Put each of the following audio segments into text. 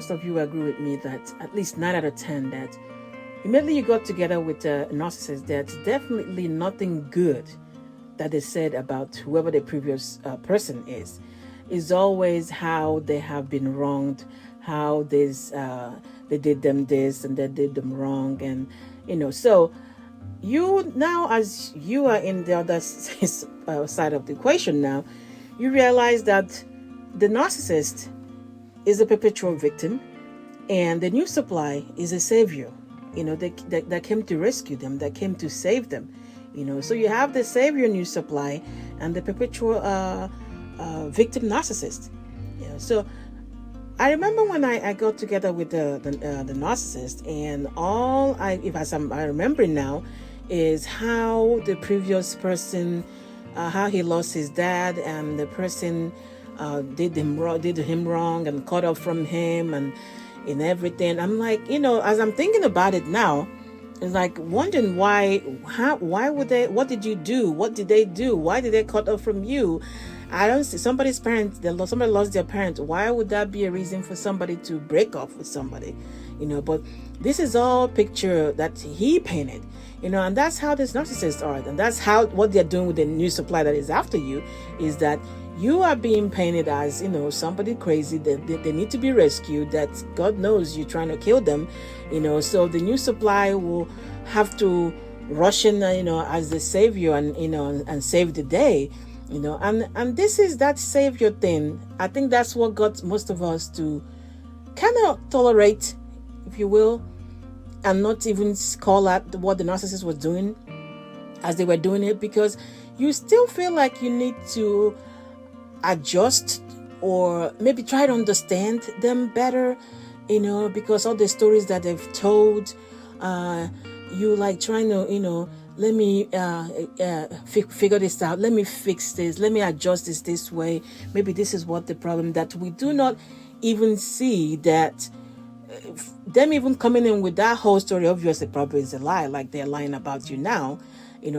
most of you agree with me that at least 9 out of 10 that immediately you got together with a narcissist, there's definitely nothing good that is said about whoever the previous person is. It's always how they have been wronged, how they did them this and they did them wrong, and so you now, as you are in the other side of the equation now, you realize that the narcissist is a perpetual victim and the new supply is a savior, that came to rescue them, that came to save them. So you have the savior new supply and the perpetual victim narcissist. So I remember when I got together with the narcissist, and I'm remembering now, is how the previous person, how he lost his dad, and the person did him wrong and cut off from him and in everything. I'm like, as I'm thinking about it now, it's like wondering why would they? What did you do? What did they do? Why did they cut off from you? I don't see somebody's parents. Somebody lost their parents. Why would that be a reason for somebody to break off with somebody? But this is all picture that he painted. And that's how these narcissists are, and that's what they're doing with the new supply that is after you, is that you are being painted as somebody crazy, that they need to be rescued, that God knows you're trying to kill them. So the new supply will have to rush in as the savior and save the day. And this is that savior thing. I think that's what got most of us to kind of tolerate, if you will, and not even call out what the narcissist was doing as they were doing it, because you still feel like you need to adjust or maybe try to understand them better, because all the stories that they've told, you like trying to, let me figure this out. Let me fix this. Let me adjust this way. Maybe this is what the problem, that we do not even see that them even coming in with that whole story obviously probably is a lie, like they're lying about you now,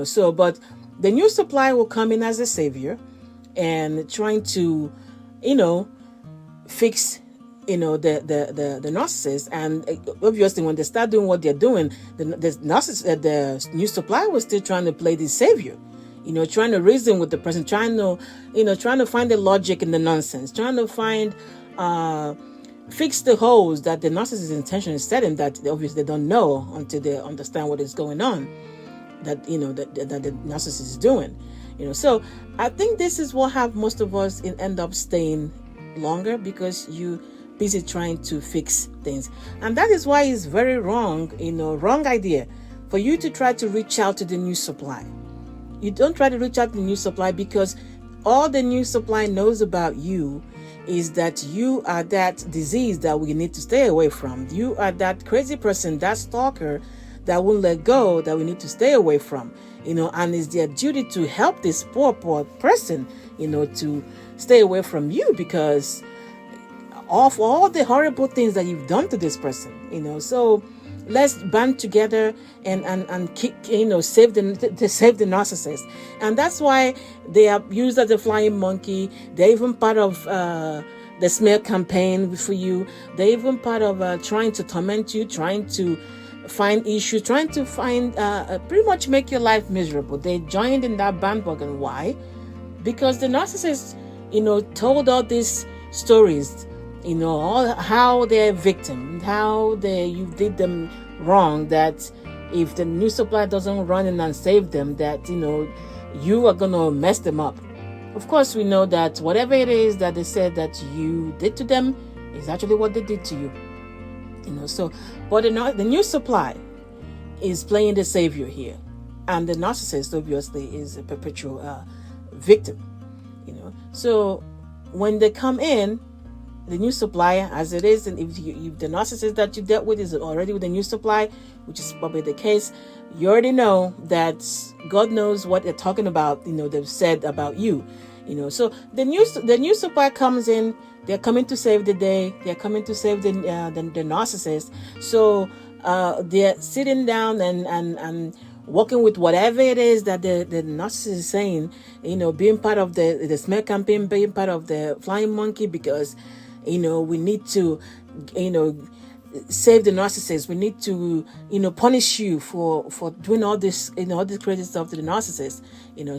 so, but the new supply will come in as a savior and trying to, fix, the narcissist. And obviously when they start doing what they're doing, the narcissist, the new supply was still trying to play the savior, trying to reason with the person, trying to find the logic in the nonsense, trying to find, fix the holes that the narcissist's intention is setting, that they obviously don't know until they understand what is going on, that that the narcissist is doing. So I think this is what have most of us end up staying longer, because you busy trying to fix things. And that is why it's very wrong, wrong idea for you to try to reach out to the new supply. You don't try to reach out to the new supply, because all the new supply knows about you is that you are that disease that we need to stay away from. You are that crazy person, that stalker that won't let go, that we need to stay away from. And it's their duty to help this poor person, to stay away from you, because of all the horrible things that you've done to this person. So let's band together and keep, save the narcissist. And that's why they are used as a flying monkey. They're even part of the smear campaign for you. They're even part of trying to torment you, trying to find issues, trying to find pretty much make your life miserable. They joined in that bandwagon. Why? Because the narcissist, told all these stories, all how they're a victim, how you did them wrong, that if the new supply doesn't run in and save them, that you are gonna mess them up. Of course, we know that whatever it is that they said that you did to them is actually what they did to you. So, but the new supply is playing the savior here, and the narcissist obviously is a perpetual victim. So when they come in, the new supply, as it is, and if the narcissist that you dealt with is already with the new supply, which is probably the case, you already know that God knows what they're talking about. They've said about you. So the new supply comes in. They're coming to save the day. They're coming to save the narcissist. So they're sitting down and working with whatever it is that the narcissist is saying. Being part of the smear campaign, being part of the flying monkey, because we need to save the narcissist. We need to, punish you for doing all this, all this crazy stuff to the narcissist.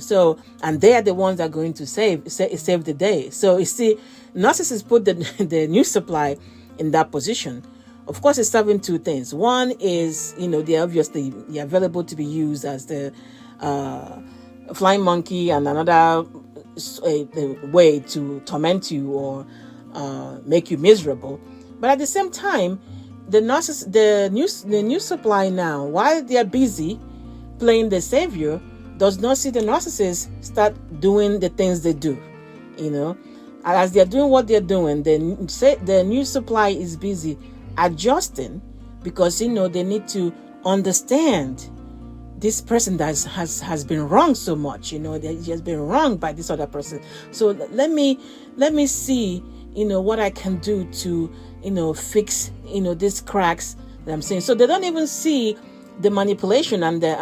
So, and they are the ones that are going to save the day. So you see, narcissists put the new supply in that position. Of course, it's serving two things. One is, they're available to be used as the flying monkey, and another way to torment you or make you miserable. But at the same time, the new supply now, while they are busy playing the savior, does not see the narcissist start doing the things they do. As they're doing what they're doing, the new supply is busy adjusting, because they need to understand this person that has been wronged so much. That he has been wronged by this other person. So let me see what I can do to fix these cracks that I'm seeing. So they don't even see the manipulation and the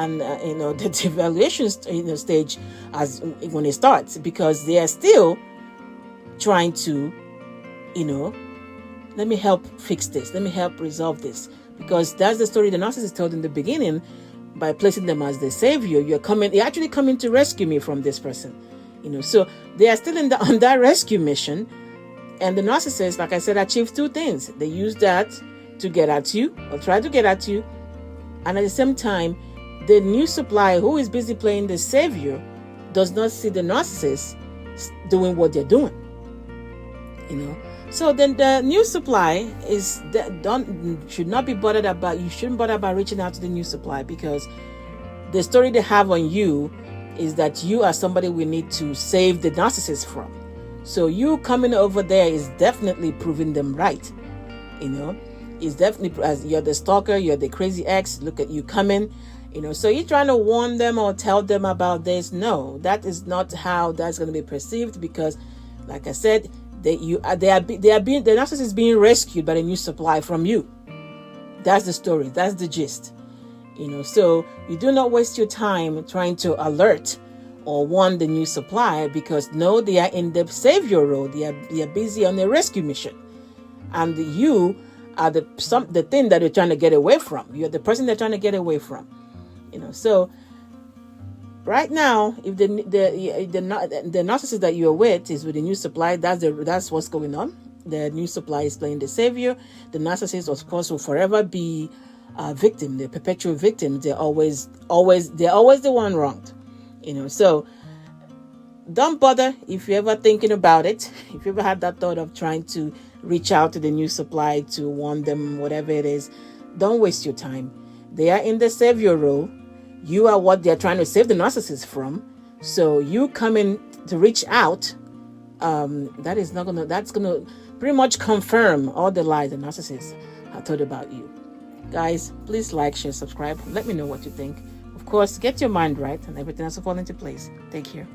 devaluation stage as when it starts, because they are still trying to let me help fix this, let me help resolve this, because that's the story the narcissist told in the beginning. By placing them as the savior, you're actually coming to rescue me from this person. So they are still on that rescue mission. And the narcissist, like I said, achieves two things. They use that to get at you, or try to get at you. And at the same time, the new supply, who is busy playing the savior, does not see the narcissist doing what they're doing. So then the new supply should not be bothered about. You shouldn't bother about reaching out to the new supply, because the story they have on you is that you are somebody we need to save the narcissist from. So you coming over there is definitely proving them right. It's definitely, as you're the stalker, you're the crazy ex. Look at you coming. So you're trying to warn them or tell them about this. No, that is not how that's going to be perceived, because, like I said, the narcissist is being rescued by the new supply from you. That's the story. That's the gist. So you do not waste your time trying to alert or warn the new supply, because no, they are in the savior role. They are busy on a rescue mission, and you are the thing that they're trying to get away from. You're the person they're trying to get away from. So right now, if the narcissist that you're with is with the new supply, that's what's going on. The new supply is playing the savior. The narcissist, of course, will forever be a victim, the perpetual victim. They're always the one wronged. So don't bother if you're ever thinking about it. If you ever had that thought of trying to reach out to the new supply to warn them, whatever it is, don't waste your time. They are in the savior role. You are what they're trying to save the narcissist from. So you coming to reach out, that's gonna pretty much confirm all the lies the narcissist have told about you. Guys, please like, share, subscribe. Let me know what you think. Of course, get your mind right, and everything else will fall into place. Take care.